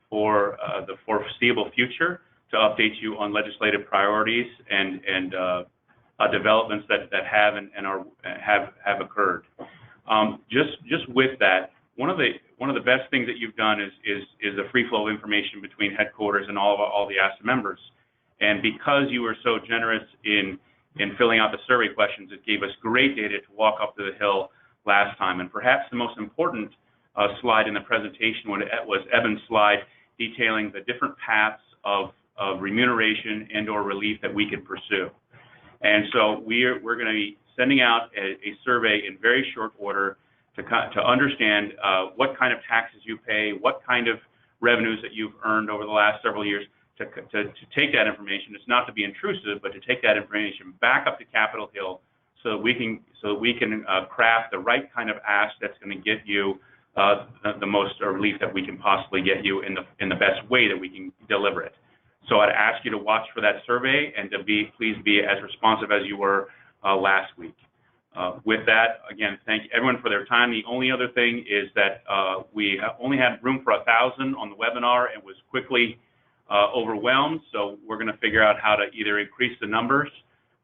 for the foreseeable future to update you on legislative priorities and developments that have occurred. Just with that, one of the best things that you've done is the free flow of information between headquarters and all the ASTA members. And because you were so generous in filling out the survey questions, it gave us great data to walk up to the Hill last time. And perhaps the most important slide in the presentation was Evan's slide detailing the different paths of remuneration and/or relief that we could pursue. And so we're going to be sending out a survey in very short order to understand what kind of taxes you pay, what kind of revenues that you've earned over the last several years, to take that information. It's not to be intrusive, but to take that information back up to Capitol Hill so that we can craft the right kind of ask that's going to get you the most relief that we can possibly get you in the best way that we can deliver it. So I'd ask you to watch for that survey and to please be as responsive as you were last week. With that, again, thank everyone for their time. The only other thing is that we only had room for 1,000 on the webinar and was quickly overwhelmed. So we're going to figure out how to either increase the numbers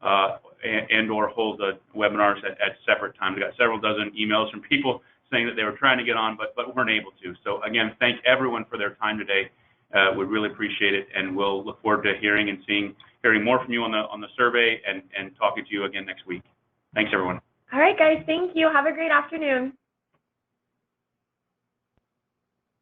and or hold the webinars at separate times. We got several dozen emails from people saying that they were trying to get on, but weren't able to. So again, thank everyone for their time today. We really appreciate it, and we'll look forward to hearing and hearing more from you on the survey and talking to you again next week. Thanks, everyone. All right, guys. Thank you. Have a great afternoon.